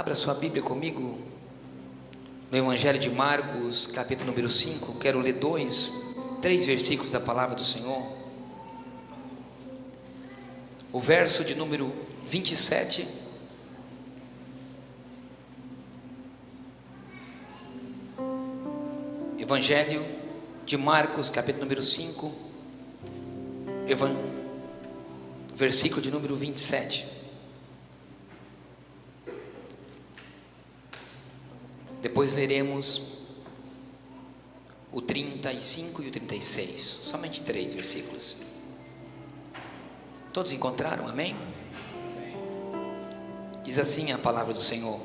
Abra sua Bíblia comigo no Evangelho de Marcos, capítulo número 5. Quero ler 3 versículos da palavra do Senhor. O verso de número 27. Evangelho de Marcos, capítulo número 5, versículo de número 27. Depois leremos o 35 e o 36, somente 3 versículos. Todos encontraram, amém? Diz assim a palavra do Senhor: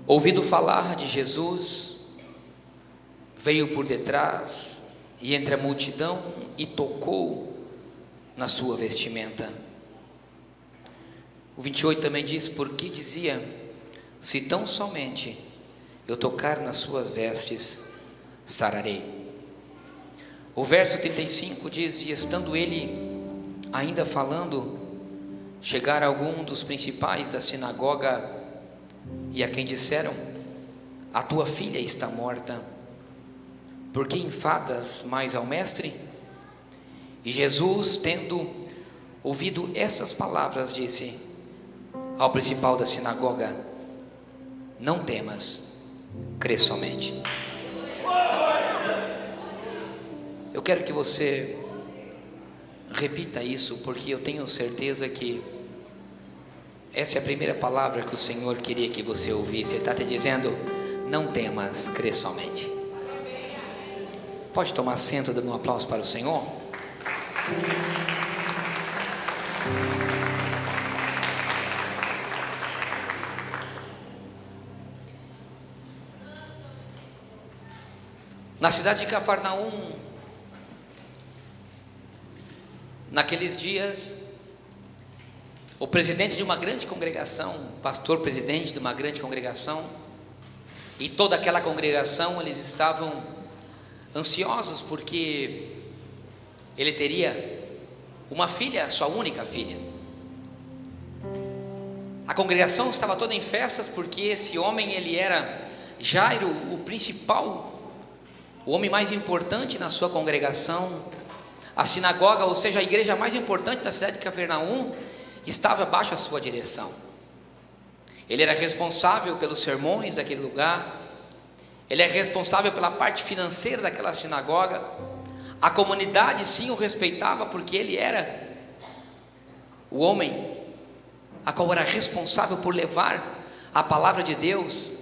ouvindo falar de Jesus, veio por detrás e entre a multidão e tocou na sua vestimenta. O 28 também diz: porque dizia: se tão somente eu tocar nas suas vestes, sararei. O verso 35 diz: e estando ele ainda falando, chegaram algum dos principais da sinagoga, e a quem disseram: a tua filha está morta, por que enfadas mais ao mestre? E Jesus, tendo ouvido estas palavras, disse ao principal da sinagoga: não temas, crê somente. Eu quero que você repita isso, porque eu tenho certeza que essa é a primeira palavra que o Senhor queria que você ouvisse. Ele está te dizendo: não temas, crê somente. Pode tomar assento, dando um aplauso para o Senhor. Na cidade de Cafarnaum, naqueles dias, o presidente de uma grande congregação, pastor presidente de uma grande congregação, e toda aquela congregação, eles estavam ansiosos porque ele teria uma filha, sua única filha. A congregação estava toda em festas porque esse homem, ele era Jairo, o principal, o homem mais importante na sua congregação. A sinagoga, ou seja, a igreja mais importante da cidade de Cafarnaum, estava abaixo da sua direção. Ele era responsável pelos sermões daquele lugar, ele é responsável pela parte financeira daquela sinagoga. A comunidade sim o respeitava, porque ele era o homem a qual era responsável por levar a palavra de Deus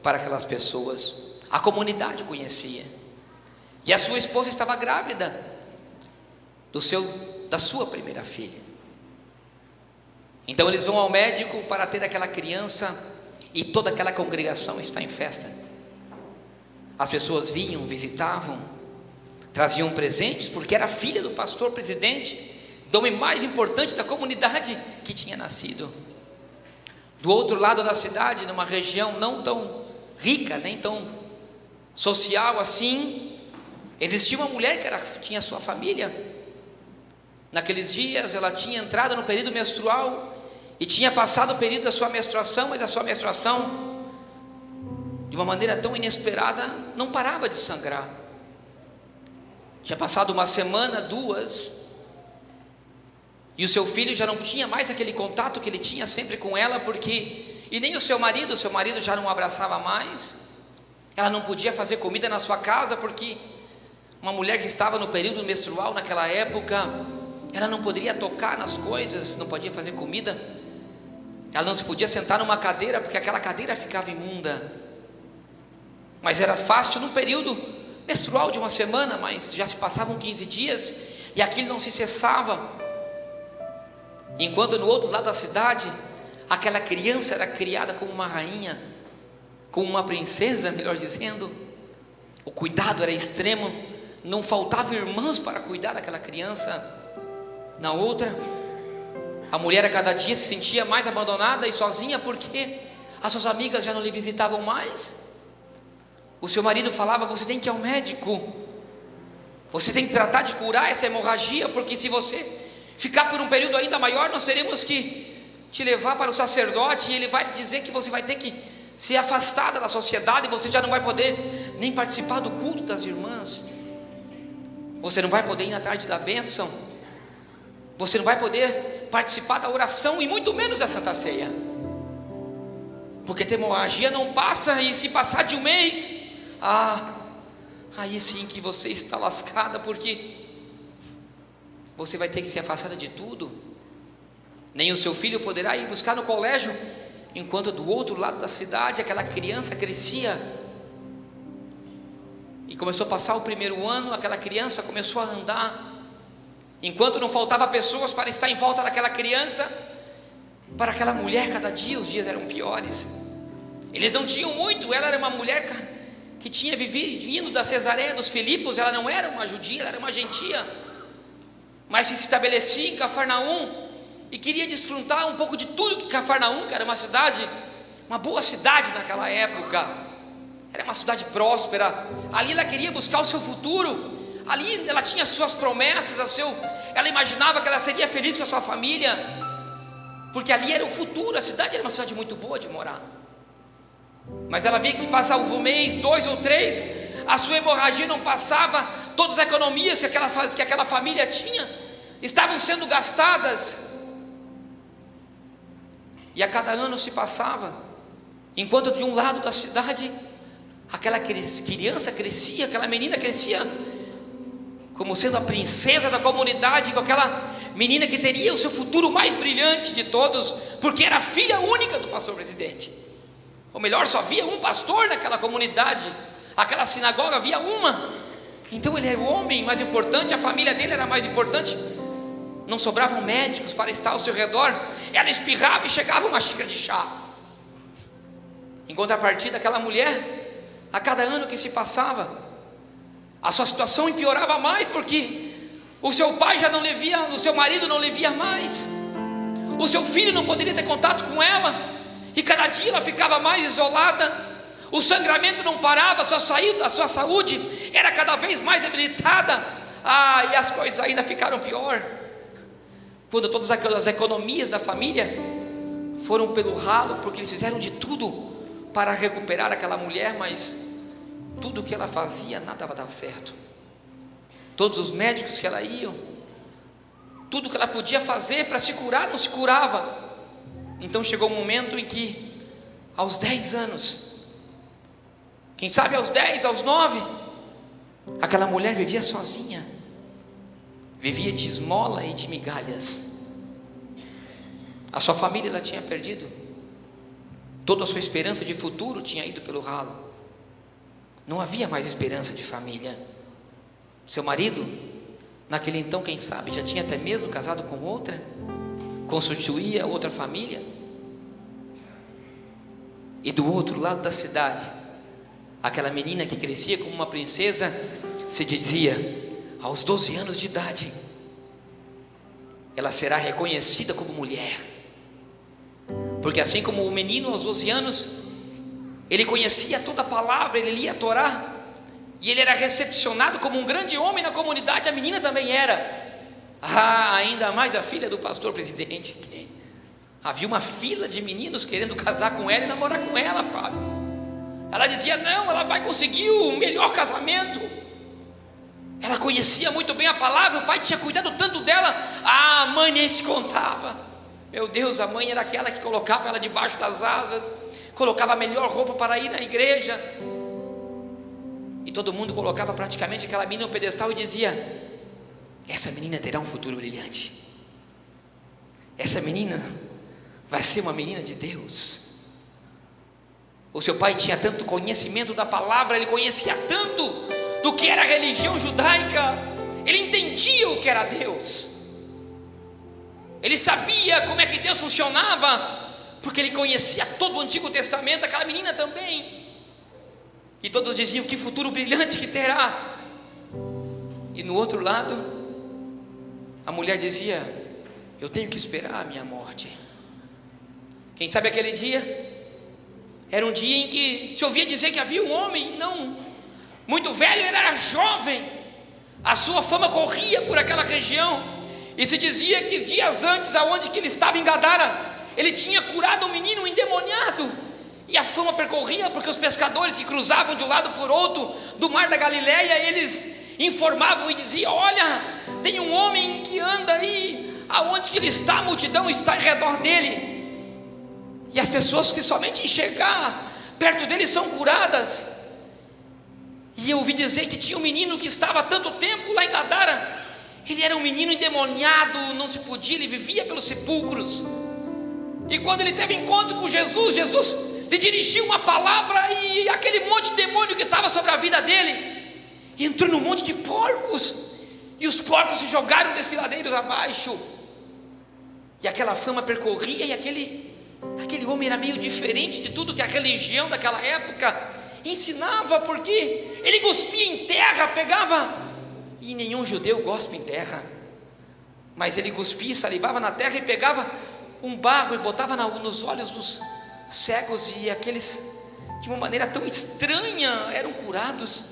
para aquelas pessoas. A comunidade conhecia. E a sua esposa estava grávida da sua primeira filha. Então eles vão ao médico para ter aquela criança, e toda aquela congregação está em festa. As pessoas vinham, visitavam, traziam presentes, porque era filha do pastor presidente, do homem mais importante da comunidade que tinha nascido. Do outro lado da cidade, numa região não tão rica, nem tão social assim, existia uma mulher que tinha sua família. Naqueles dias ela tinha entrado no período menstrual e tinha passado o período da sua menstruação, mas a sua menstruação, de uma maneira tão inesperada, não parava de sangrar. Tinha passado uma semana, 2, e o seu filho já não tinha mais aquele contato que ele tinha sempre com ela, e nem o seu marido já não o abraçava mais. Ela não podia fazer comida na sua casa, porque uma mulher que estava no período menstrual naquela época, ela não poderia tocar nas coisas, não podia fazer comida, ela não se podia sentar numa cadeira, porque aquela cadeira ficava imunda. Mas era fácil num período menstrual de uma semana, mas já se passavam 15 dias e aquilo não se cessava. Enquanto no outro lado da cidade, aquela criança era criada como uma rainha, como uma princesa, melhor dizendo. O cuidado era extremo, não faltava irmãos para cuidar daquela criança. Na outra, a mulher a cada dia se sentia mais abandonada e sozinha, porque as suas amigas já não lhe visitavam mais. O seu marido falava: você tem que ir ao médico, você tem que tratar de curar essa hemorragia, porque se você ficar por um período ainda maior, nós teremos que te levar para o sacerdote, e ele vai te dizer que você vai ter que ser afastada da sociedade, você já não vai poder nem participar do culto das irmãs, você não vai poder ir na tarde da bênção, você não vai poder participar da oração, e muito menos da Santa Ceia, porque a hemorragia não passa, e se passar de um mês, aí sim que você está lascada, porque você vai ter que ser afastada de tudo. Nem o seu filho poderá ir buscar no colégio, enquanto do outro lado da cidade aquela criança crescia, e começou a passar o primeiro ano, aquela criança começou a andar, enquanto não faltava pessoas para estar em volta daquela criança, para aquela mulher cada dia os dias eram piores. Eles não tinham muito, ela era uma mulher que tinha vindo da Cesareia dos Filipos, ela não era uma judia, ela era uma gentia, mas se estabelecia em Cafarnaum, e queria desfrutar um pouco de tudo que Cafarnaum, que era uma cidade, uma boa cidade naquela época, era uma cidade próspera, ali ela queria buscar o seu futuro, ali ela tinha suas promessas, ela imaginava que ela seria feliz com a sua família, porque ali era o futuro, a cidade era uma cidade muito boa de morar, mas ela via que se passava um mês, 2 ou 3, a sua hemorragia não passava, todas as economias que aquela família tinha, estavam sendo gastadas, e a cada ano se passava, enquanto de um lado da cidade, aquela criança crescia, aquela menina crescia, como sendo a princesa da comunidade, com aquela menina que teria o seu futuro mais brilhante de todos, porque era a filha única do pastor presidente, ou melhor, só havia um pastor naquela comunidade, aquela sinagoga havia uma, então ele era o homem mais importante, a família dele era mais importante, não sobravam médicos para estar ao seu redor, ela espirrava e chegava uma xícara de chá. Em contrapartida, aquela mulher, a cada ano que se passava, a sua situação empeorava mais, porque o seu pai já não lhe via, o seu marido não lhe via mais, o seu filho não poderia ter contato com ela, e cada dia ela ficava mais isolada, o sangramento não parava, a sua saúde era cada vez mais debilitada, e as coisas ainda ficaram pior, quando todas aquelas economias da família foram pelo ralo, porque eles fizeram de tudo para recuperar aquela mulher, mas tudo que ela fazia nada dava certo, todos os médicos que ela ia, tudo que ela podia fazer para se curar, não se curava. Então chegou um momento em que, aos 10 anos, quem sabe aos 10, aos 9, aquela mulher vivia sozinha, vivia de esmola e de migalhas. A sua família ela tinha perdido, toda a sua esperança de futuro tinha ido pelo ralo, não havia mais esperança de família. Seu marido, naquele então, quem sabe, já tinha até mesmo casado com outra, constituía outra família, e do outro lado da cidade, aquela menina que crescia como uma princesa, se dizia, aos 12 anos de idade, ela será reconhecida como mulher, porque assim como o menino aos 12 anos, ele conhecia toda a palavra, ele lia a Torá, e ele era recepcionado como um grande homem na comunidade, a menina também era, ainda mais a filha do pastor presidente, havia uma fila de meninos querendo casar com ela e namorar com ela, Fábio. Ela dizia, não, ela vai conseguir o melhor casamento, ela conhecia muito bem a palavra, o pai tinha cuidado tanto dela, a mãe nem se contava, meu Deus, a mãe era aquela que colocava ela debaixo das asas, colocava a melhor roupa para ir na igreja, e todo mundo colocava praticamente aquela menina no pedestal e dizia, essa menina terá um futuro brilhante, essa menina vai ser uma menina de Deus. O seu pai tinha tanto conhecimento da palavra, ele conhecia tanto do que era a religião judaica, ele entendia o que era Deus, ele sabia como é que Deus funcionava, porque ele conhecia todo o Antigo Testamento, aquela menina também, e todos diziam, que futuro brilhante que terá. E no outro lado, a mulher dizia, eu tenho que esperar a minha morte. Quem sabe aquele dia, era um dia em que se ouvia dizer que havia um homem, não muito velho, ele era jovem, a sua fama corria por aquela região, e se dizia que dias antes, aonde que ele estava em Gadara, ele tinha curado um menino endemoniado, e a fama percorria, porque os pescadores que cruzavam de um lado por outro do mar da Galileia, eles informavam e diziam: olha, tem um homem que anda aí, aonde que ele está, a multidão está em redor dele, e as pessoas que somente enxergar perto dele são curadas. E eu ouvi dizer que tinha um menino que estava há tanto tempo lá em Gadara, ele era um menino endemoniado, não se podia, ele vivia pelos sepulcros, e quando ele teve encontro com Jesus, Jesus lhe dirigiu uma palavra, e aquele monte de demônio que estava sobre a vida dele, entrou num monte de porcos, e os porcos se jogaram desfiladeiros abaixo, e aquela fama percorria, e aquele homem era meio diferente de tudo que a religião daquela época ensinava, porque ele cuspia em terra, pegava, e nenhum judeu cospe em terra, mas ele cuspia, salivava na terra e pegava um barro e botava nos olhos dos cegos, e aqueles, de uma maneira tão estranha, eram curados.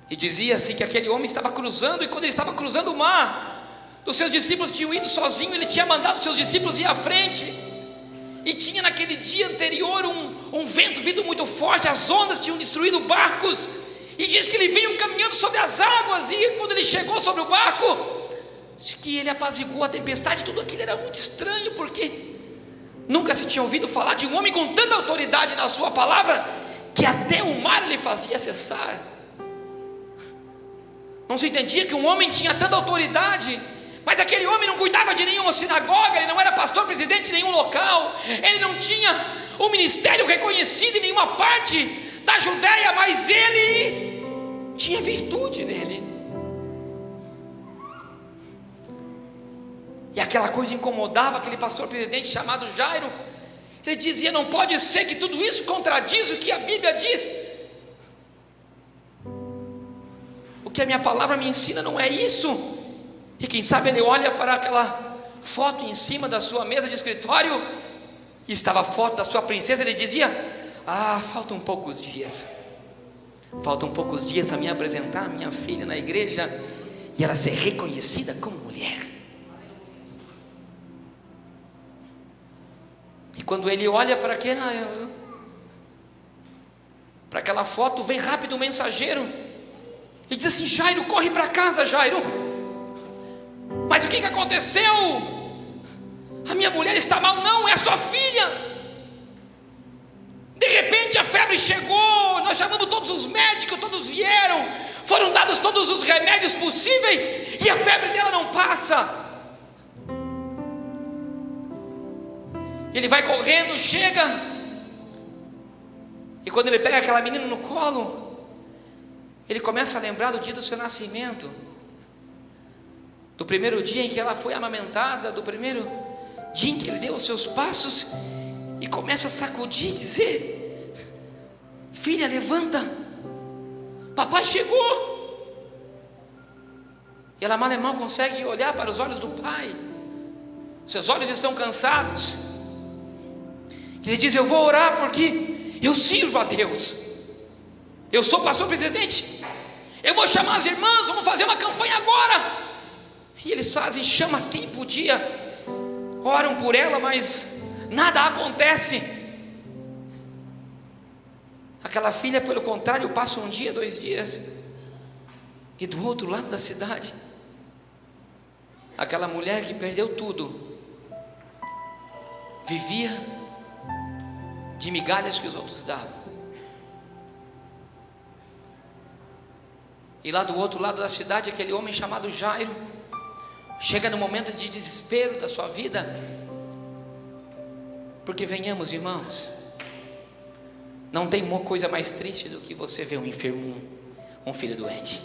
E dizia-se que aquele homem estava cruzando, e quando ele estava cruzando o mar, os seus discípulos tinham ido sozinho, ele tinha mandado os seus discípulos ir à frente, e tinha naquele dia anterior um vento muito forte, as ondas tinham destruído barcos, e diz que ele veio caminhando sobre as águas, e quando ele chegou sobre o barco, diz que ele apaziguou a tempestade. Tudo aquilo era muito estranho, porque nunca se tinha ouvido falar de um homem com tanta autoridade na sua palavra, que até o mar ele fazia cessar. Não se entendia que um homem tinha tanta autoridade, mas aquele homem não cuidava de nenhuma sinagoga, ele não era pastor, presidente de nenhum local, ele não tinha um ministério reconhecido em nenhuma parte da Judéia, mas ele tinha virtude nele, e aquela coisa incomodava aquele pastor presidente chamado Jairo. Ele dizia: não pode ser que tudo isso contradiz o que a Bíblia diz, o que a minha palavra me ensina não é isso. E quem sabe ele olha para aquela foto em cima da sua mesa de escritório, e estava a foto da sua princesa. Ele dizia: faltam poucos dias para me apresentar a minha filha na igreja, e ela ser reconhecida como mulher. E quando ele olha para aquela foto, vem rápido um mensageiro e diz assim: Jairo, corre para casa, Jairo. Mas o que aconteceu? A minha mulher está mal. Não, é a sua filha. De repente a febre chegou, nós chamamos todos os médicos, todos vieram, foram dados todos os remédios possíveis, e a febre dela não passa. Ele vai correndo, chega, e quando ele pega aquela menina no colo, ele começa a lembrar do dia do seu nascimento, do primeiro dia em que ela foi amamentada, do primeiro dia em que ele deu os seus passos, e começa a sacudir, dizer: filha, levanta, papai chegou. E ela mal e mal consegue olhar para os olhos do pai, seus olhos estão cansados. Ele diz: eu vou orar, porque eu sirvo a Deus, eu sou pastor presidente, eu vou chamar as irmãs, vamos fazer uma campanha agora. E eles fazem, chama quem podia, oram por ela, mas nada acontece. Aquela filha, pelo contrário, passa um dia, 2 dias, e do outro lado da cidade, aquela mulher que perdeu tudo, vivia de migalhas que os outros davam. E lá do outro lado da cidade, aquele homem chamado Jairo chega no momento de desespero da sua vida, porque venhamos, irmãos, não tem uma coisa mais triste do que você ver um enfermo, um filho doente,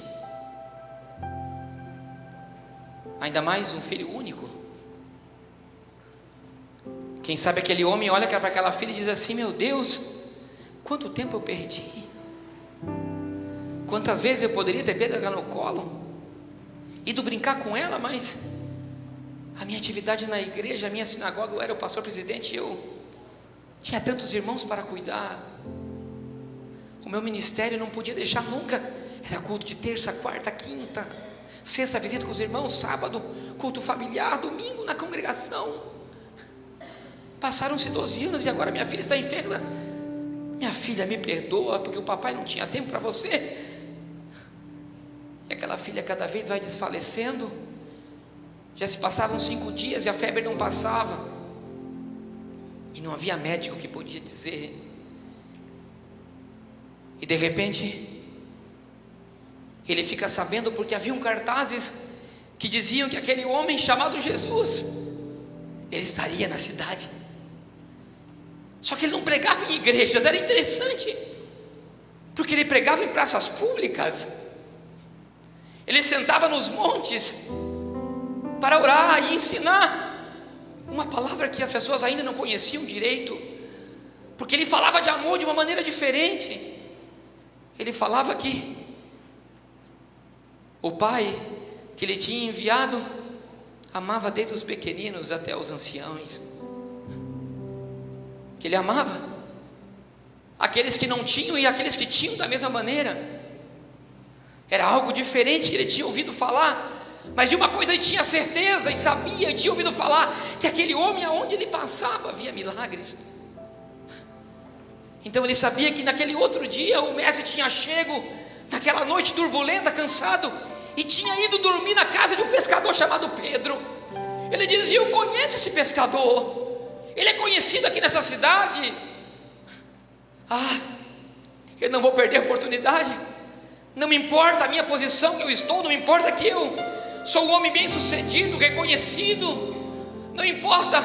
ainda mais um filho único. Quem sabe aquele homem olha para aquela filha e diz assim: meu Deus, quanto tempo eu perdi, quantas vezes eu poderia ter pego ela no colo, ido brincar com ela, mas a minha atividade na igreja, a minha sinagoga, eu era o pastor presidente, eu tinha tantos irmãos para cuidar, o meu ministério não podia deixar nunca, era culto de terça, quarta, quinta, sexta visita com os irmãos, sábado culto familiar, domingo na congregação. Passaram-se 12 anos e agora minha filha está enferma. Minha filha, me perdoa, porque o papai não tinha tempo para você. E aquela filha cada vez vai desfalecendo. Já se passavam 5 dias e a febre não passava. E não havia médico que podia dizer. E de repente, ele fica sabendo porque haviam cartazes que diziam que aquele homem chamado Jesus, ele estaria na cidade. Só que ele não pregava em igrejas, era interessante, porque ele pregava em praças públicas. Ele sentava nos montes para orar e ensinar uma palavra que as pessoas ainda não conheciam direito, porque ele falava de amor de uma maneira diferente. Ele falava que o Pai que ele tinha enviado amava desde os pequeninos até os anciãos, que ele amava aqueles que não tinham e aqueles que tinham da mesma maneira. Era algo diferente que ele tinha ouvido falar, mas de uma coisa ele tinha certeza e sabia, e tinha ouvido falar, que aquele homem, aonde ele passava, havia milagres. Então ele sabia que naquele outro dia o mestre tinha chego, naquela noite turbulenta, cansado, e tinha ido dormir na casa de um pescador chamado Pedro. Ele dizia: eu conheço esse pescador, ele é conhecido aqui nessa cidade. Eu não vou perder a oportunidade. Não me importa a minha posição que eu estou, não me importa que eu sou um homem bem sucedido, reconhecido, não importa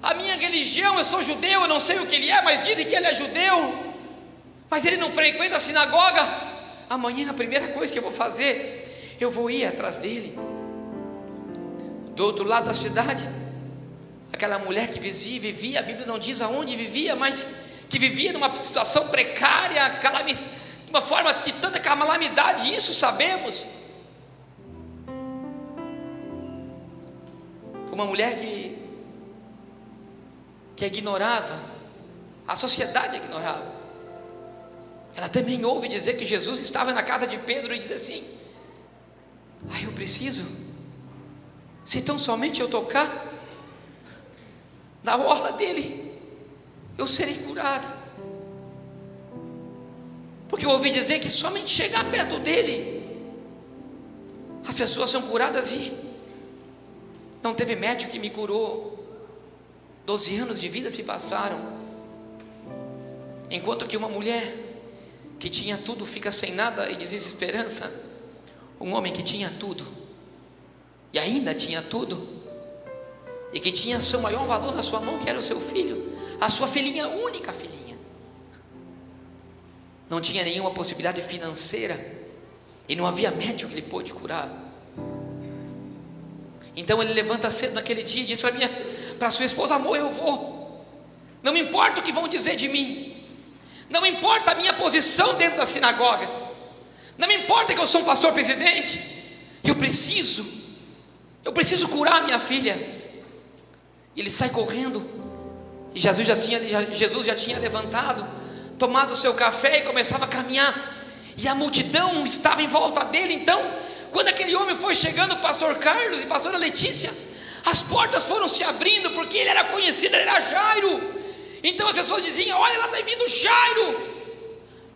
a minha religião, eu sou judeu, eu não sei o que ele é, mas dizem que ele é judeu, mas ele não frequenta a sinagoga. Amanhã a primeira coisa que eu vou fazer, eu vou ir atrás dele. Do outro lado da cidade, aquela mulher que vivia, a Bíblia não diz aonde vivia, mas que vivia numa situação precária, de uma forma de tanta calamidade, isso sabemos. Uma mulher que ignorava, a sociedade ignorava. Ela também ouve dizer que Jesus estava na casa de Pedro e diz assim: eu preciso, se tão somente eu tocar na orla dele, eu serei curada. Porque eu ouvi dizer que somente chegar perto dele, as pessoas são curadas, e não teve médico que me curou. 12 anos de vida se passaram, enquanto que uma mulher que tinha tudo fica sem nada e desesperança. Um homem que tinha tudo, e ainda tinha tudo, e que tinha seu maior valor na sua mão, que era o seu filho, a sua filhinha, única filhinha, não tinha nenhuma possibilidade financeira, e não havia médico que ele pôde curar. Então ele levanta cedo naquele dia e diz para sua esposa: amor, eu vou, não me importa o que vão dizer de mim, não me importa a minha posição dentro da sinagoga, não me importa que eu sou um pastor presidente, eu preciso curar minha filha. Ele sai correndo, e Jesus já tinha levantado, tomado o seu café e começava a caminhar, e a multidão estava em volta dele. Então, quando aquele homem foi chegando, o pastor Carlos e a pastora Letícia, as portas foram se abrindo, porque ele era conhecido, ele era Jairo. Então as pessoas diziam: olha, lá está vindo Jairo.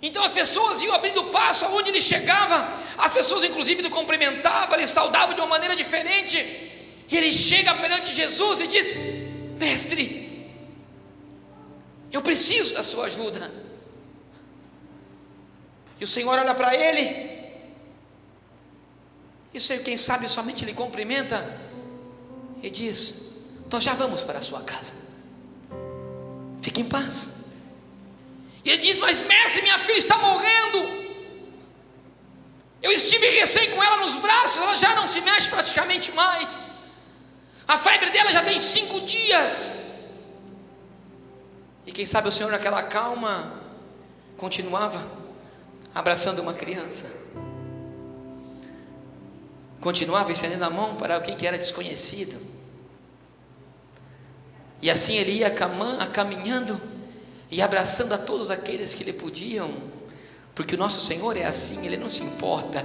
Então as pessoas iam abrindo passo, aonde ele chegava, as pessoas inclusive o cumprimentavam, ele saudava de uma maneira diferente. E ele chega perante Jesus e diz: mestre, eu preciso da sua ajuda. E o Senhor olha para ele, isso aí, quem sabe somente ele cumprimenta e diz: nós já vamos para a sua casa, fique em paz. E ele diz: mas mestre, minha filha está morrendo, eu estive recém com ela nos braços, ela já não se mexe praticamente mais, a febre dela já tem 5 dias. E quem sabe o Senhor, naquela calma, continuava abraçando uma criança, continuava estendendo a mão para alguém que era desconhecido. E assim ele ia caminhando e abraçando a todos aqueles que lhe podiam, porque o nosso Senhor é assim, Ele não se importa.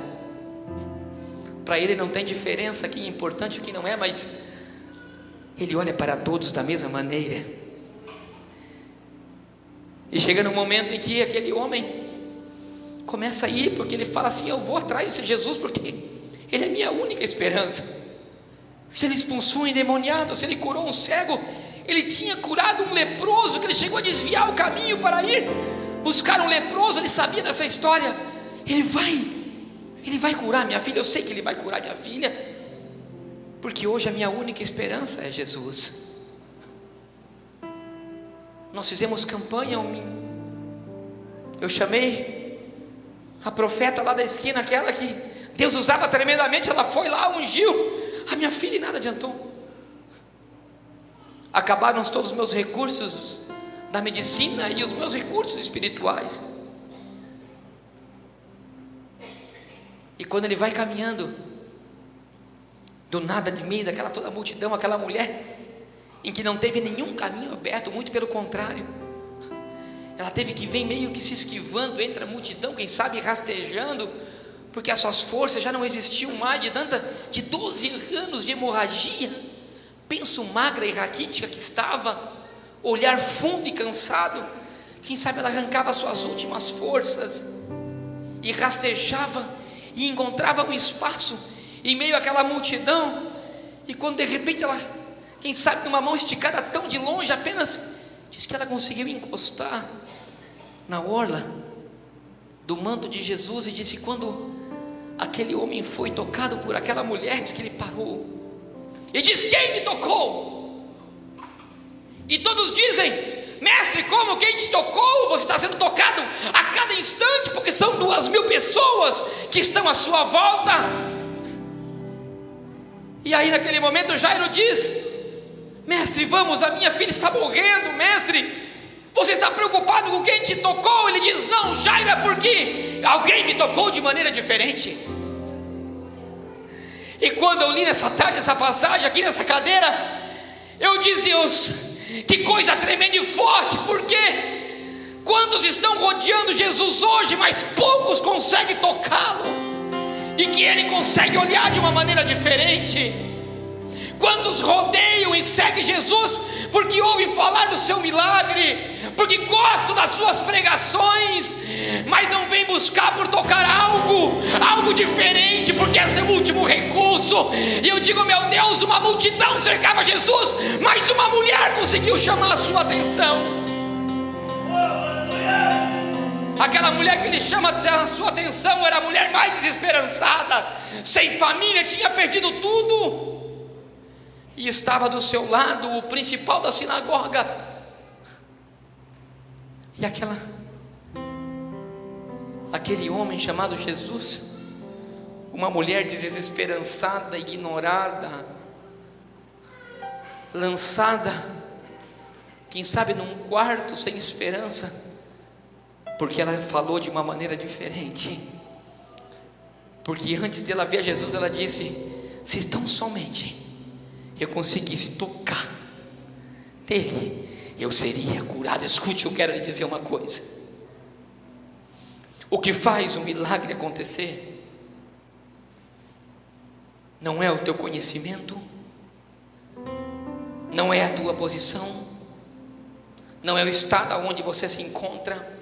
Para Ele não tem diferença quem é importante e quem não é, mas Ele olha para todos da mesma maneira. E chega no momento em que aquele homem começa a ir, porque ele fala assim: eu vou atrás desse Jesus, porque ele é minha única esperança. Se ele expulsou um endemoniado, se ele curou um cego, ele tinha curado um leproso, que ele chegou a desviar o caminho para ir buscar um leproso. Ele sabia dessa história. Ele vai curar minha filha. Eu sei que ele vai curar minha filha, porque hoje a minha única esperança é Jesus. Nós fizemos campanha, eu chamei a profeta lá da esquina, aquela que Deus usava tremendamente. Ela foi lá, ungiu a minha filha e nada adiantou. Acabaram todos os meus recursos da medicina e os meus recursos espirituais. E quando ele vai caminhando, do nada, de meio daquela toda multidão, aquela mulher, em que não teve nenhum caminho aberto, muito pelo contrário, ela teve que vir meio que se esquivando entre a multidão, quem sabe rastejando, porque as suas forças já não existiam mais, de 12 anos de hemorragia. Penso magra e raquítica que estava, olhar fundo e cansado. Quem sabe ela arrancava suas últimas forças e rastejava e encontrava um espaço em meio àquela multidão. E quando de repente ela, quem sabe numa mão esticada tão de longe, apenas diz que ela conseguiu encostar na orla do manto de Jesus, e disse: quando aquele homem foi tocado por aquela mulher, diz que ele parou e diz: quem me tocou? E todos dizem: mestre, como? Quem te tocou? Você está sendo tocado a cada instante, porque são 2.000 pessoas que estão à sua volta. E aí naquele momento Jairo diz: mestre, vamos, a minha filha está morrendo. Mestre, você está preocupado com quem te tocou? Ele diz: não, Jairo, é porque alguém me tocou de maneira diferente. E quando eu li nessa tarde essa passagem aqui nessa cadeira, eu disse: Deus, que coisa tremenda e forte, porque quantos estão rodeando Jesus hoje, mas poucos conseguem tocá-lo, e que ele consegue olhar de uma maneira diferente. Quantos rodeiam e seguem Jesus porque ouvem falar do seu milagre, porque gostam das suas pregações, mas não vêm buscar por tocar algo diferente, porque é seu último recurso. E eu digo: meu Deus, uma multidão cercava Jesus, mas uma mulher conseguiu chamar a sua atenção. Aquela mulher que ele chama a sua atenção era a mulher mais desesperançada, sem família, tinha perdido tudo, e estava do seu lado o principal da sinagoga. E aquele homem chamado Jesus, uma mulher desesperançada, ignorada, lançada, quem sabe num quarto sem esperança, porque ela falou de uma maneira diferente. Porque antes de ela ver Jesus, ela disse: se tão somente eu conseguisse tocar nele, eu seria curado. Escute, eu quero lhe dizer uma coisa: o que faz o milagre acontecer não é o teu conhecimento, não é a tua posição, não é o estado onde você se encontra,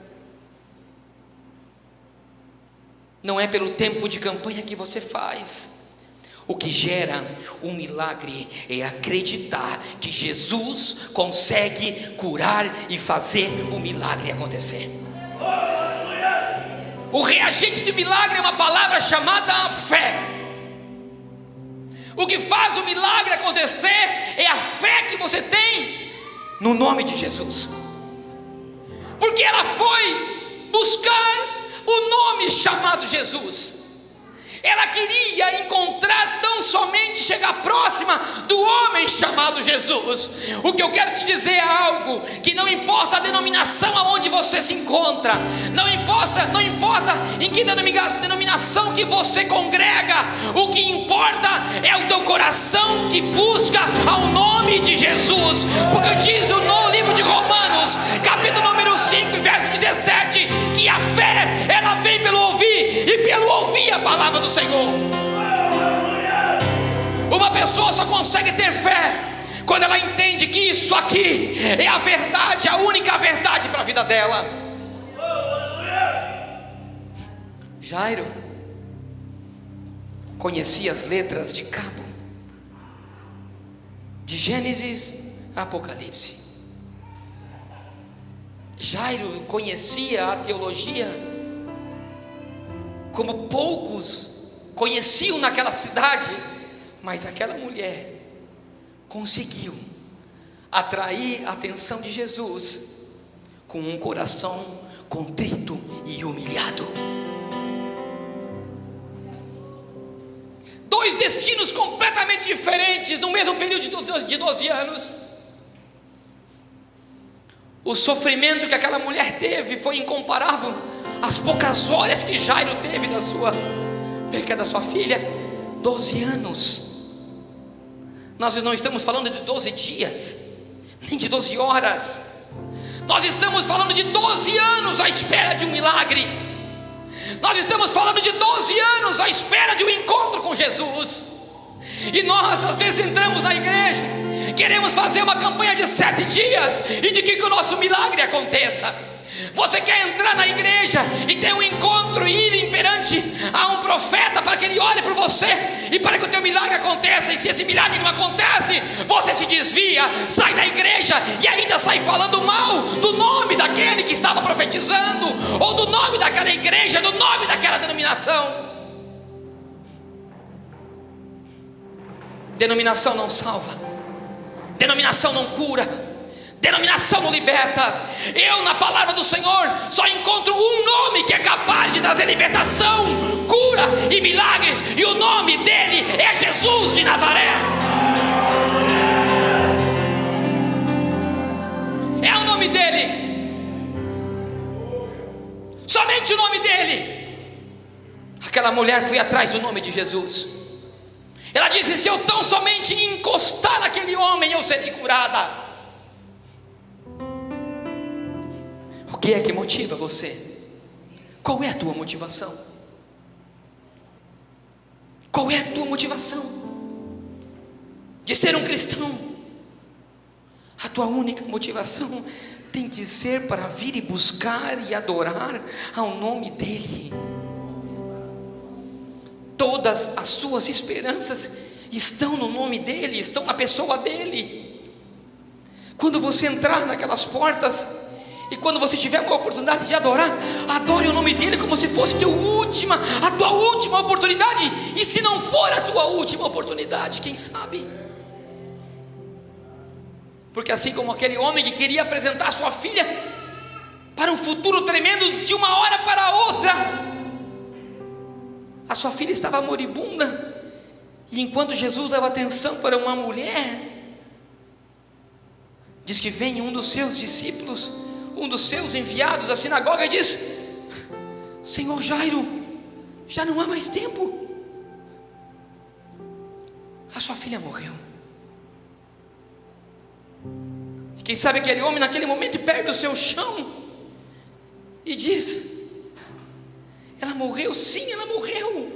não é pelo tempo de campanha que você faz. O que gera um milagre é acreditar que Jesus consegue curar e fazer o milagre acontecer. O reagente do milagre é uma palavra chamada fé. O que faz o milagre acontecer é a fé que você tem no nome de Jesus, porque ela foi buscar o nome chamado Jesus. Ela queria encontrar tão somente, chegar próxima do homem chamado Jesus. O que eu quero te dizer é algo que não importa a denominação aonde você se encontra, não importa em que denominação que você congrega, o que importa é o teu coração que busca ao nome de Jesus. Porque diz no livro de Romanos, capítulo número 5, verso 17, que a fé, ela vem pelo ouvir, e pelo ouvir a palavra do Senhor. Uma pessoa só consegue ter fé quando ela entende que isso aqui é a verdade, a única verdade para a vida dela. Jairo conhecia as letras de cabo, de Gênesis a Apocalipse. Jairo conhecia a teologia como poucos conheciam naquela cidade, mas aquela mulher conseguiu atrair a atenção de Jesus com um coração contrito e humilhado. Dois destinos completamente diferentes no mesmo período de 12 anos. O sofrimento que aquela mulher teve foi incomparável às poucas horas que Jairo teve da sua perca da sua filha. 12 anos. Nós não estamos falando de 12 dias, nem de 12 horas. Nós estamos falando de 12 anos à espera de um milagre. Nós estamos falando de 12 anos à espera de um encontro com Jesus. E nós às vezes entramos na igreja, queremos fazer uma campanha de 7 dias e de que o nosso milagre aconteça. Você quer entrar na igreja e ter um encontro e ir perante a um profeta para que ele olhe para você e para que o teu milagre aconteça. E se esse milagre não acontece, você se desvia, sai da igreja e ainda sai falando mal do nome daquele que estava profetizando, ou do nome daquela igreja, do nome daquela denominação. Denominação não salva, denominação não cura, denominação não liberta. Eu, na palavra do Senhor, só encontro um nome que é capaz de trazer libertação, cura e milagres, e o nome dele é Jesus de Nazaré. É o nome dele, somente o nome dele. Aquela mulher foi atrás do nome de Jesus. Ela disse: se eu tão somente encostar naquele homem, eu serei curada. O que é que motiva você? Qual é a tua motivação? Qual é a tua motivação de ser um cristão? A tua única motivação tem que ser para vir e buscar e adorar ao nome dele. Todas as suas esperanças estão no nome dele, estão na pessoa dele. Quando você entrar naquelas portas, e quando você tiver uma oportunidade de adorar, adore o nome dele como se fosse a tua última oportunidade. E se não for a tua última oportunidade, quem sabe? Porque assim como aquele homem que queria apresentar sua filha para um futuro tremendo de uma hora para outra, a sua filha estava moribunda, e enquanto Jesus dava atenção para uma mulher, diz que vem um dos seus discípulos, um dos seus enviados da sinagoga, e diz: Senhor Jairo, já não há mais tempo, a sua filha morreu. E quem sabe aquele homem naquele momento perde o seu chão e diz: ela morreu? Sim, ela morreu.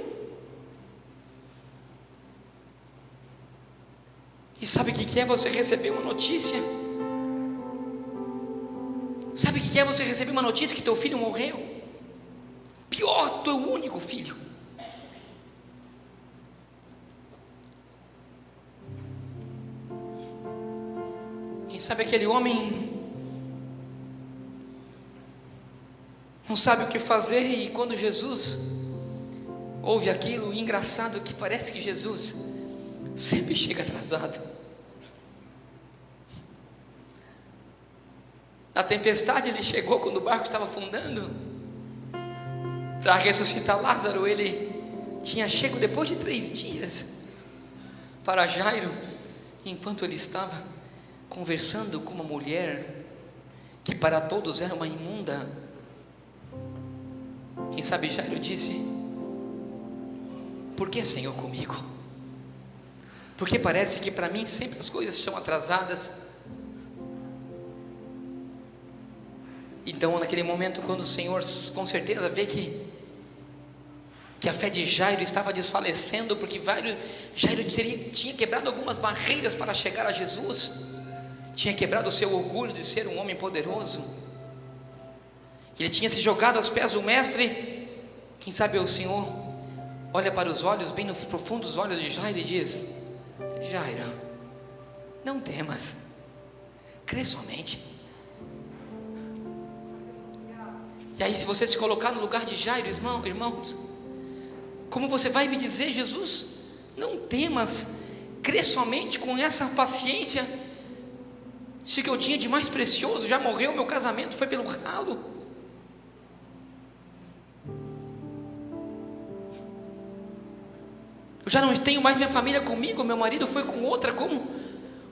E sabe o que é você receber uma notícia? Sabe o que é você receber uma notícia que teu filho morreu? Pior, teu único filho. Quem sabe aquele homem não sabe o que fazer, e quando Jesus ouve aquilo, engraçado que parece que Jesus sempre chega atrasado. Na tempestade ele chegou quando o barco estava afundando para ressuscitar Lázaro. Ele tinha chego depois de 3 dias para Jairo, enquanto ele estava conversando com uma mulher que para todos era uma imunda. Quem sabe Jairo disse: por que, Senhor, comigo? Porque parece que para mim sempre as coisas estão atrasadas. Então naquele momento, quando o Senhor com certeza vê que que a fé de Jairo estava desfalecendo, porque Jairo tinha quebrado algumas barreiras para chegar a Jesus, tinha quebrado o seu orgulho de ser um homem poderoso, ele tinha se jogado aos pés do mestre. Quem sabe o Senhor olha para os olhos, bem nos profundos olhos de Jairo, e diz: Jairo, não temas, crê somente. E aí, se você se colocar no lugar de Jairo, irmãos, como você vai me dizer: Jesus, não temas, crê somente, com essa paciência? Se o que eu tinha de mais precioso já morreu, meu casamento foi pelo ralo. Eu já não tenho mais minha família comigo, meu marido foi com outra. Como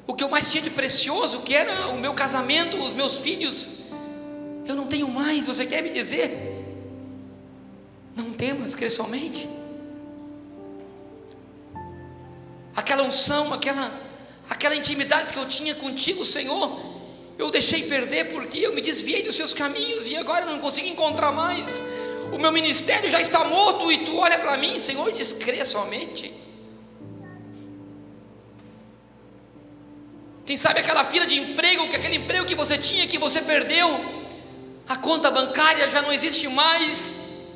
o que eu mais tinha de precioso, que era o meu casamento, os meus filhos, eu não tenho mais. Você quer me dizer: não temas, crê somente? Aquela unção, aquela intimidade que eu tinha contigo, Senhor, eu deixei perder porque eu me desviei dos seus caminhos, e agora eu não consigo encontrar mais. O meu ministério já está morto, e tu olha para mim, Senhor, e diz: crê somente. Quem sabe aquela fila de emprego, que aquele emprego que você tinha, que você perdeu, a conta bancária já não existe mais,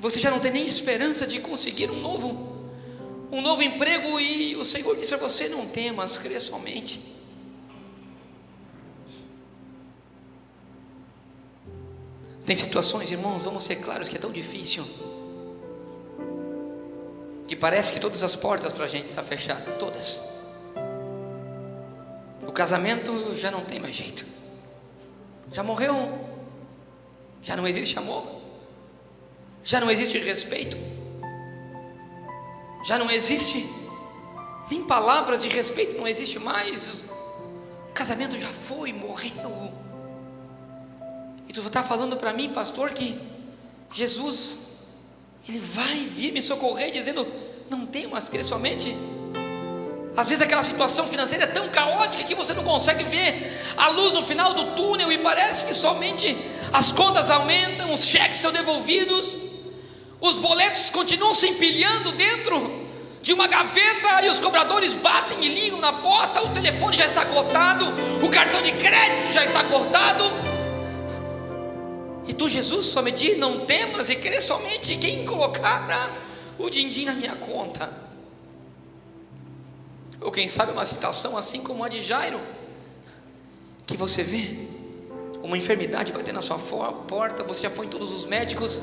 você já não tem nem esperança de conseguir um novo emprego, e o Senhor diz para você: não temas, crê somente. Tem situações, irmãos, vamos ser claros, que é tão difícil, que parece que todas as portas para a gente estão fechadas, todas. O casamento já não tem mais jeito, já morreu, já não existe amor, já não existe respeito, já não existe nem palavras de respeito, não existe mais. O casamento já foi, morreu. E tu está falando para mim, pastor, que Jesus, Ele vai vir me socorrer, dizendo: não temas, crê somente. Às vezes aquela situação financeira é tão caótica que você não consegue ver a luz no final do túnel, e parece que somente as contas aumentam, os cheques são devolvidos, os boletos continuam se empilhando dentro de uma gaveta, e os cobradores batem e ligam na porta, o telefone já está cortado, o cartão de crédito já está cortado. E tu, Jesus, só me diz: não temas e crê somente. Quem colocará o din-din na minha conta? Ou quem sabe uma situação assim como a de Jairo, que você vê uma enfermidade bater na sua porta, você já foi em todos os médicos,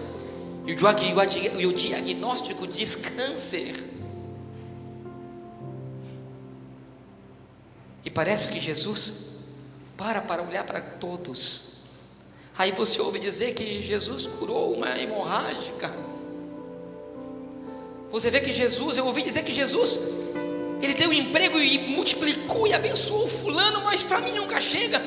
e o diagnóstico diz câncer, e parece que Jesus para olhar para todos. Aí você ouve dizer que Jesus curou uma hemorrágica. Você vê que Jesus, eu ouvi dizer que Jesus, Ele deu emprego e multiplicou e abençoou fulano, mas para mim nunca chega.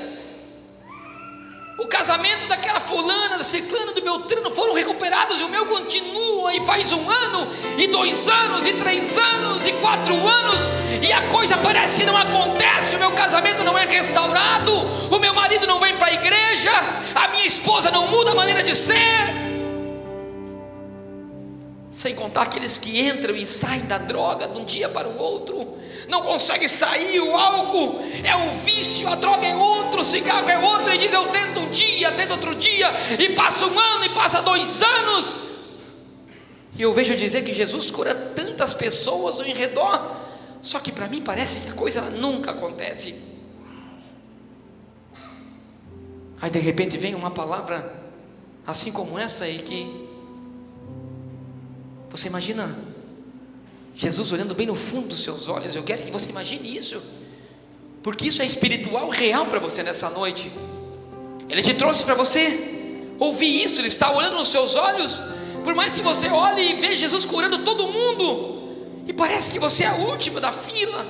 O casamento daquela fulana, da ciclana, do Beltrano foram recuperados, e o meu continua, e faz 1 ano, e 2 anos, e 3 anos, e 4 anos, e a coisa parece que não acontece. O meu casamento não é restaurado, o meu marido não vem para a igreja, a minha esposa não muda a maneira de ser. Sem contar aqueles que entram e saem da droga de um dia para o outro, não conseguem sair. O álcool é um vício, a droga é outro, o cigarro é outro, e diz: eu tento um dia, tento outro dia, e passa 1 ano, e passa 2 anos, e eu vejo dizer que Jesus cura tantas pessoas ao redor, só que para mim parece que a coisa nunca acontece. Aí de repente vem uma palavra assim como essa, e que você imagina Jesus olhando bem no fundo dos seus olhos. Eu quero que você imagine isso, porque isso é espiritual, real para você nessa noite. Ele te trouxe para você ouvir isso. Ele está olhando nos seus olhos. Por mais que você olhe e veja Jesus curando todo mundo, e parece que você é o último da fila,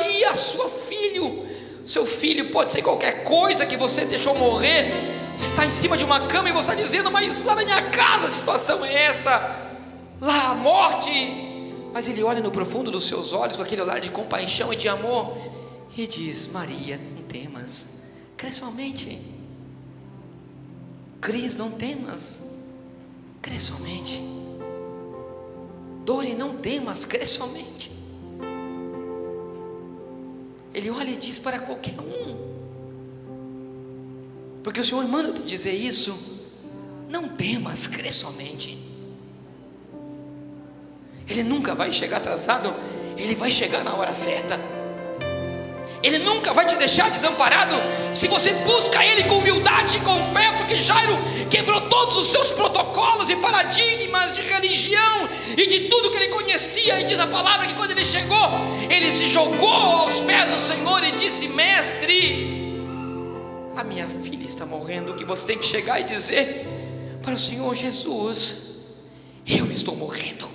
e a seu filho pode ser qualquer coisa que você deixou morrer, está em cima de uma cama, e você está dizendo: mas lá na minha casa a situação é essa, lá a morte. Mas Ele olha no profundo dos seus olhos, com aquele olhar de compaixão e de amor, e diz: Maria, não temas, crê somente. Cris, não temas, crê somente. Dori, não temas, crê somente. Ele olha e diz para qualquer um, porque o Senhor manda te dizer isso. Não temas, crê somente. Ele nunca vai chegar atrasado, Ele vai chegar na hora certa. Ele nunca vai te deixar desamparado, se você busca Ele com humildade e com fé, porque Jairo quebrou todos os seus protocolos e paradigmas de religião e de tudo que ele conhecia, e diz a palavra que quando ele chegou, ele se jogou aos pés do Senhor e disse: mestre, a minha filha está morrendo. O que você tem que chegar e dizer para o Senhor: Jesus, eu estou morrendo,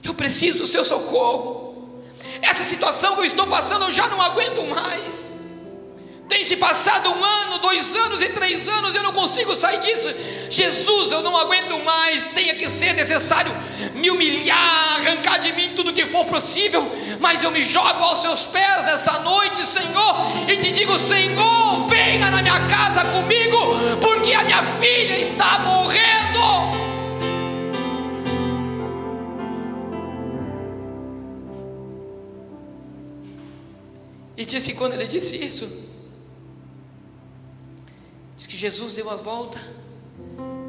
eu preciso do seu socorro. Essa situação que eu estou passando, eu já não aguento mais. Tem se passado 1 ano, 2 anos e 3 anos, eu não consigo sair disso. Jesus, eu não aguento mais. Tenha que ser necessário me humilhar, arrancar de mim tudo que for possível, mas eu me jogo aos seus pés nessa noite, Senhor, e te digo: Senhor, venha na minha casa comigo, porque a minha filha está morrendo. E disse que quando ele disse isso, diz que Jesus deu a volta,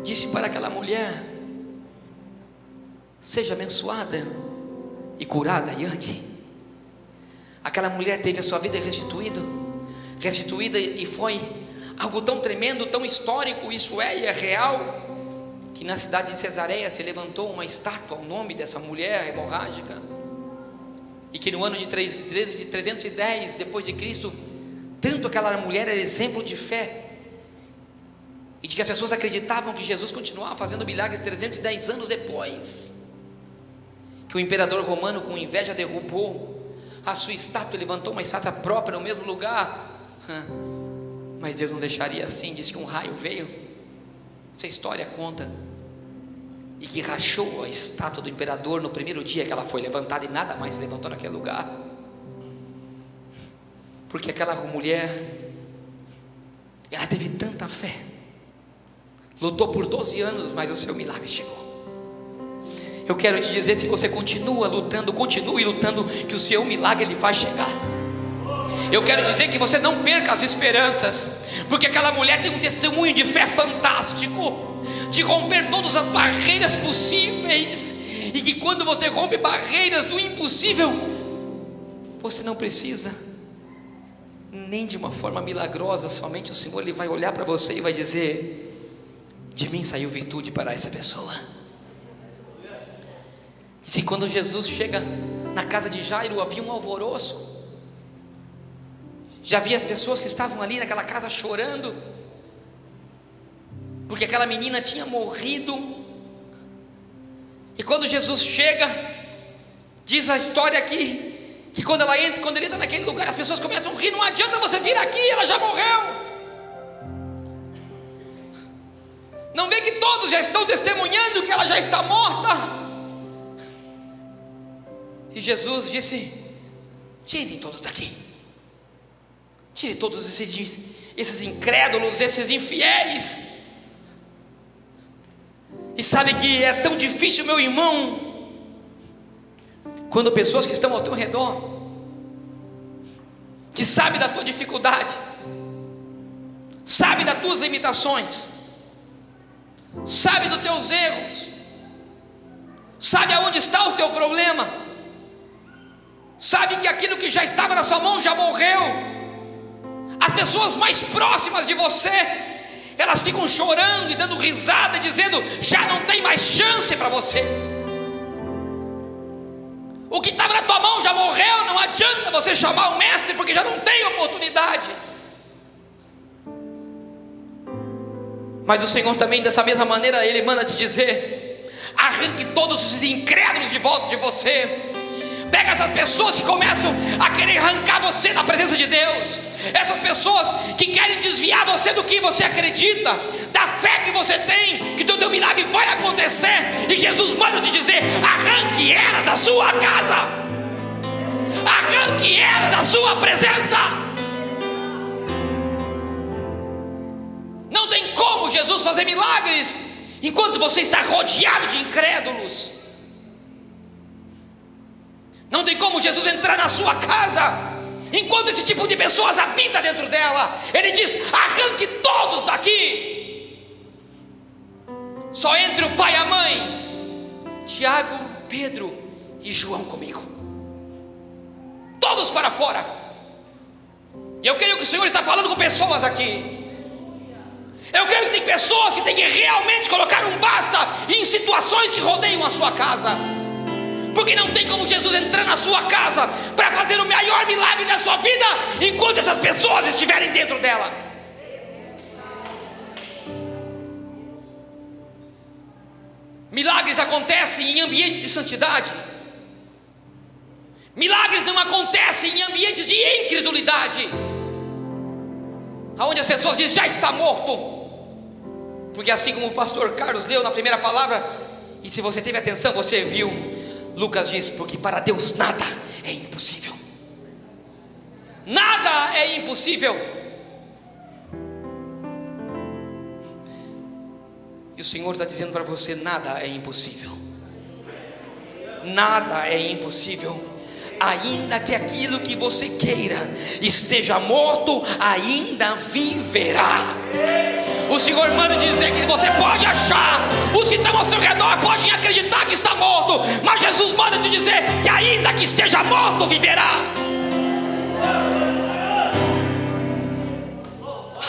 disse para aquela mulher: seja abençoada e curada e ande. Aquela mulher teve a sua vida restituída, e foi algo tão tremendo, tão histórico, isso é, e é real, que na cidade de Cesareia se levantou uma estátua ao nome dessa mulher hemorrágica. E que no ano de 310 depois de Cristo, tanto aquela mulher era exemplo de fé, e de que as pessoas acreditavam que Jesus continuava fazendo milagres 310 anos depois, que o imperador romano, com inveja, derrubou a sua estátua e levantou uma estátua própria no mesmo lugar. Mas Deus não deixaria assim. Diz que um raio veio, essa história conta, e que rachou a estátua do imperador no primeiro dia que ela foi levantada, e nada mais se levantou naquele lugar, porque aquela mulher, ela teve tanta fé, lutou por 12 anos, mas o seu milagre chegou. Eu quero te dizer, se você continua lutando, continue lutando, que o seu milagre ele vai chegar. Eu quero dizer que você não perca as esperanças, porque aquela mulher tem um testemunho de fé fantástico, de romper todas as barreiras possíveis, e que quando você rompe barreiras do impossível, você não precisa nem de uma forma milagrosa, somente o Senhor ele vai olhar para você e vai dizer: de mim saiu virtude para essa pessoa. E quando Jesus chega na casa de Jairo, havia um alvoroço, já havia pessoas que estavam ali naquela casa chorando, porque aquela menina tinha morrido. E quando Jesus chega, diz a história aqui, que quando ele entra naquele lugar, as pessoas começam a rir. Não adianta você vir aqui, ela já morreu. Não vê que todos já estão testemunhando que ela já está morta? E Jesus disse: tirem todos daqui, tire todos esses incrédulos, esses infiéis. E sabe que é tão difícil, meu irmão, quando pessoas que estão ao teu redor, que sabem da tua dificuldade, sabem das tuas limitações, sabem dos teus erros, sabem aonde está o teu problema, sabe que aquilo que já estava na sua mão já morreu. As pessoas mais próximas de você, elas ficam chorando e dando risada, dizendo: já não tem mais chance para você. O que estava na tua mão já morreu, não adianta você chamar o mestre, porque já não tem oportunidade. Mas o Senhor também, dessa mesma maneira, Ele manda te dizer: arranque todos esses incrédulos de volta de você. Pega essas pessoas que começam a querer arrancar você da presença de Deus, essas pessoas que querem desviar você do que você acredita, da fé que você tem, que o teu milagre vai acontecer. E Jesus manda te dizer: arranque elas da sua casa, arranque elas da sua presença. Não tem como Jesus fazer milagres enquanto você está rodeado de incrédulos. Não tem como Jesus entrar na sua casa enquanto esse tipo de pessoas habita dentro dela. Ele diz: arranque todos daqui. Só entre o pai e a mãe, Tiago, Pedro e João comigo. Todos para fora. E eu creio que o Senhor está falando com pessoas aqui. Eu creio que tem pessoas que têm que realmente colocar um basta em situações que rodeiam a sua casa. Porque não tem como Jesus entrar na sua casa para fazer o maior milagre da sua vida enquanto essas pessoas estiverem dentro dela. Milagres acontecem em ambientes de santidade. Milagres não acontecem em ambientes de incredulidade, aonde as pessoas dizem: já está morto. Porque assim como o pastor Carlos leu na primeira palavra, e se você teve atenção, você viu, Lucas diz: porque para Deus nada é impossível. Nada é impossível. E o Senhor está dizendo para você: nada é impossível. Nada é impossível. Ainda que aquilo que você queira esteja morto, ainda viverá. O Senhor manda dizer que você pode achar, os que estão ao seu redor podem acreditar que está morto, mas Jesus manda te dizer que ainda que esteja morto, viverá.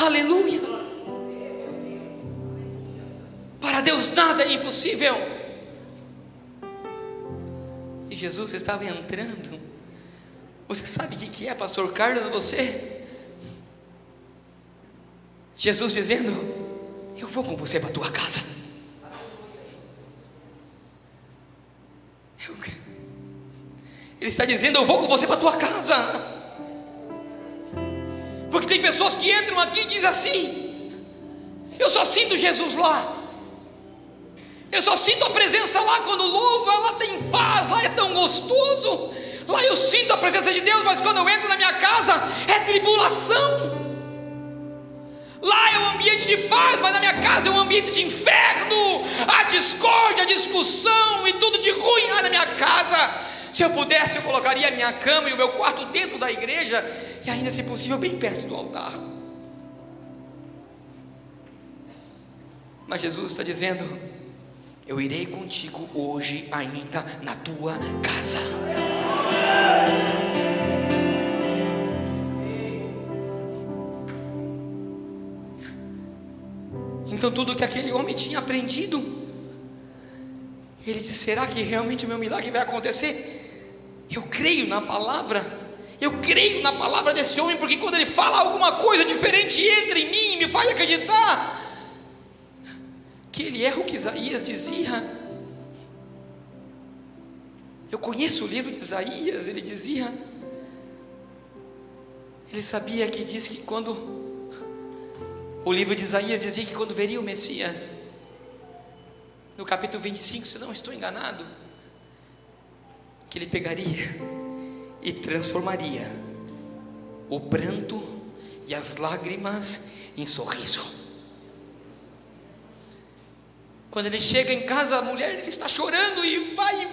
Aleluia. Para Deus nada é impossível. E Jesus estava entrando. Você sabe o que é, pastor Carlos? Você, Jesus dizendo: eu vou com você para a tua casa. Ele está dizendo: eu vou com você para a tua casa. Porque tem pessoas que entram aqui e dizem assim: eu só sinto Jesus lá, eu só sinto a presença lá quando louva, lá tem paz, lá é tão gostoso, lá eu sinto a presença de Deus, mas quando eu entro na minha casa é tribulação. Lá é um ambiente de paz, mas na minha casa é um ambiente de inferno, a discórdia, a discussão e tudo de ruim lá na minha casa. Se eu pudesse, eu colocaria a minha cama e o meu quarto dentro da igreja, e ainda, se possível, bem perto do altar. Mas Jesus está dizendo: eu irei contigo hoje ainda na tua casa. Então tudo que aquele homem tinha aprendido, ele disse: será que realmente o meu milagre vai acontecer? Eu creio na palavra, eu creio na palavra desse homem, porque quando ele fala alguma coisa diferente, entra em mim e me faz acreditar que ele é o que Isaías dizia. Eu conheço o livro de Isaías. Ele dizia, ele sabia que diz que quando o livro de Isaías dizia que quando veria o Messias, no capítulo 25, se não estou enganado, que ele pegaria e transformaria o pranto e as lágrimas em sorriso. Quando ele chega em casa, a mulher, ele está chorando e vai,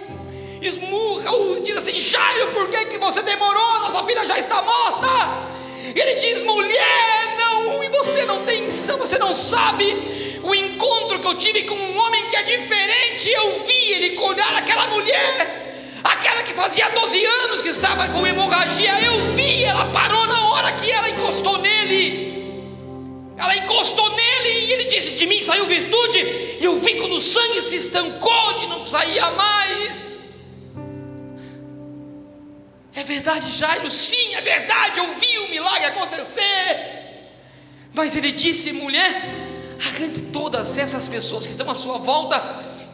esmurra, diz assim: Jairo, por que você demorou? Nossa filha já está morta. E ele diz: mulher, não, e você não tem, você não sabe o encontro que eu tive com um homem que é diferente. Eu vi ele curar aquela mulher, aquela que fazia 12 anos que estava com hemorragia. Eu vi, ela parou na hora que ela encostou nele. Ela encostou nele e ele disse: de mim saiu virtude. E eu vi quando o sangue se estancou, de não saía mais. É verdade, Jairo? Sim, é verdade, eu vi o milagre acontecer. Mas ele disse: mulher, arranque todas essas pessoas que estão à sua volta,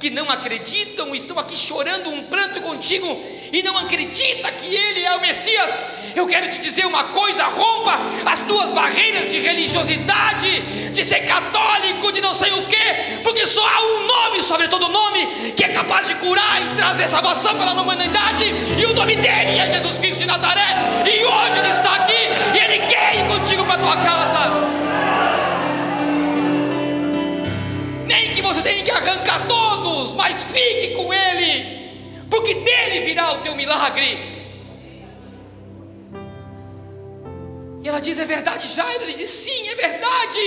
que não acreditam, estão aqui chorando um pranto contigo e não acredita que ele é o Messias. Eu quero te dizer uma coisa: rompa as tuas barreiras de religiosidade, de ser católico, de não sei o que, porque só há um nome sobre todo nome que é capaz de curar e trazer salvação para a humanidade, e o nome dele é Jesus Cristo de Nazaré. E hoje ele está aqui e ele quer ir contigo para a tua casa. entrar o teu milagre. E ela diz: é verdade, Jairo? Ele diz: sim, é verdade.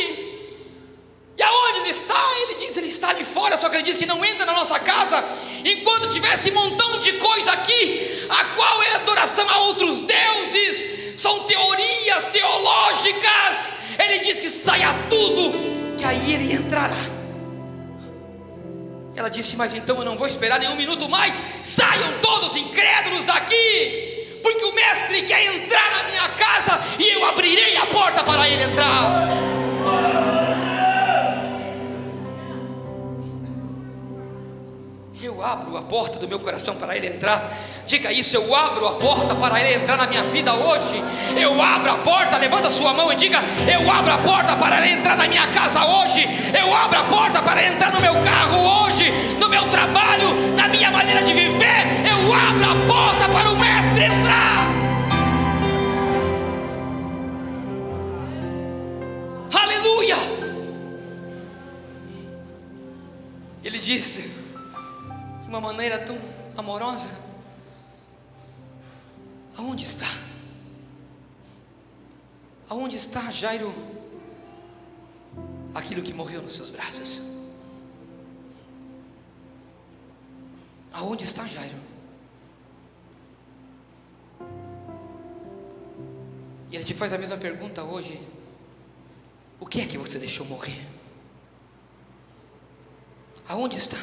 E aonde ele está? Ele diz: ele está ali fora, só que ele diz que não entra na nossa casa enquanto tivesse um montão de coisa aqui, a qual é adoração a outros deuses, são teorias teológicas. Ele diz que saia tudo, que aí ele entrará. Ela disse: mas então eu não vou esperar nenhum minuto mais, saiam todos incrédulos daqui, porque o mestre quer entrar na minha casa e eu abrirei a porta para ele entrar. Eu abro a porta do meu coração para ele entrar. Diga isso: eu abro a porta para ele entrar na minha vida hoje. Eu abro a porta, levanta sua mão e diga: eu abro a porta para ele entrar na minha casa hoje. Eu abro a porta para ele entrar no meu carro hoje, no meu trabalho, na minha maneira de viver. Eu abro a porta para o mestre entrar. Aleluia. Ele disse de uma maneira tão amorosa: aonde está? Aonde está, Jairo, aquilo que morreu nos seus braços? Aonde está, Jairo? E ele te faz a mesma pergunta hoje: o que é que você deixou morrer? Aonde está?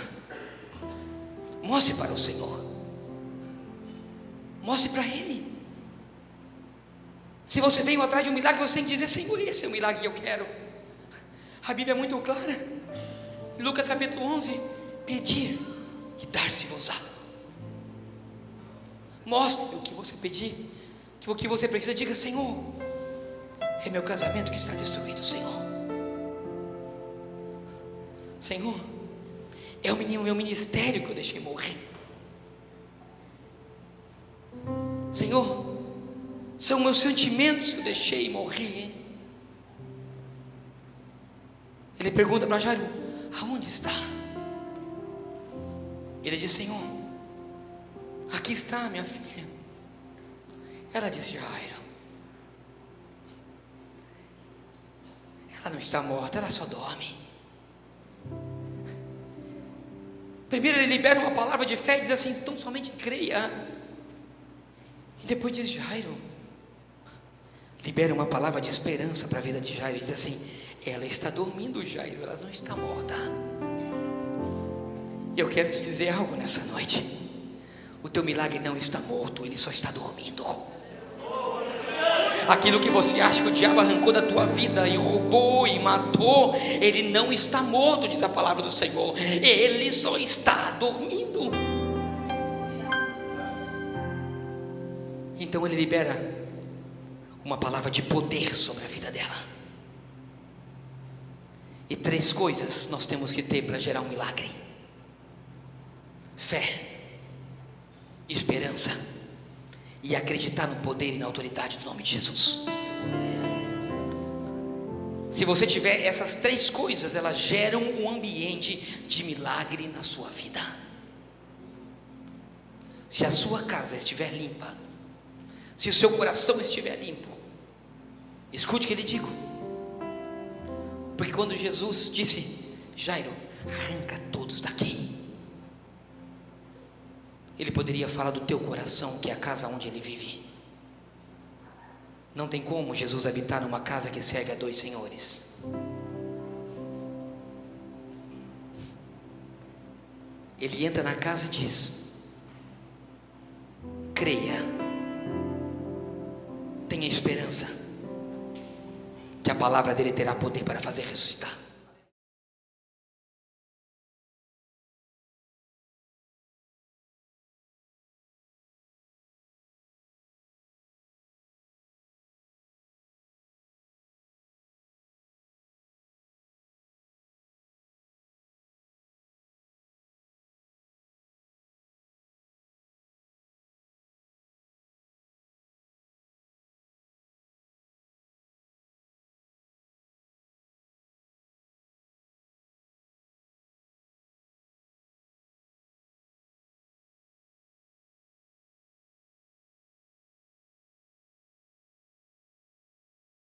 Mostre para o Senhor, mostre para Ele. Se você veio atrás de um milagre, você tem que dizer: Senhor, esse é o milagre que eu quero. A Bíblia é muito clara, em Lucas capítulo 11: pedir e dar-se-vos-á. Mostre o que você pedir, que o que você precisa. Diga: Senhor, é meu casamento que está destruído, Senhor. Senhor, é o meu ministério que eu deixei morrer. Senhor, são meus sentimentos que eu deixei morrer. Ele pergunta para Jairo: aonde está? Ele diz: Senhor, aqui está minha filha. Ela diz: Jairo, ela não está morta, ela só dorme. Primeiro ele libera uma palavra de fé e diz assim: então somente creia. E depois diz: Jairo, libera uma palavra de esperança para a vida de Jairo e diz assim: ela está dormindo, Jairo, ela não está morta. Eu quero te dizer algo nessa noite: o teu milagre não está morto, ele só está dormindo. Aquilo que você acha que o diabo arrancou da tua vida e roubou e matou, ele não está morto, diz a palavra do Senhor, ele só está dormindo. Então ele libera uma palavra de poder sobre a vida dela. E 3 coisas nós temos que ter para gerar um milagre: fé, esperança e acreditar no poder e na autoridade do nome de Jesus. Se você tiver essas 3 coisas, elas geram um ambiente de milagre na sua vida. Se a sua casa estiver limpa, se o seu coração estiver limpo, escute o que eu lhe digo. Porque quando Jesus disse: Jairo, arranca todos daqui, ele poderia falar do teu coração, que é a casa onde ele vive. Não tem como Jesus habitar numa casa que serve a 2 senhores. Ele entra na casa e diz: creia, tenha esperança, que a palavra dele terá poder para fazer ressuscitar.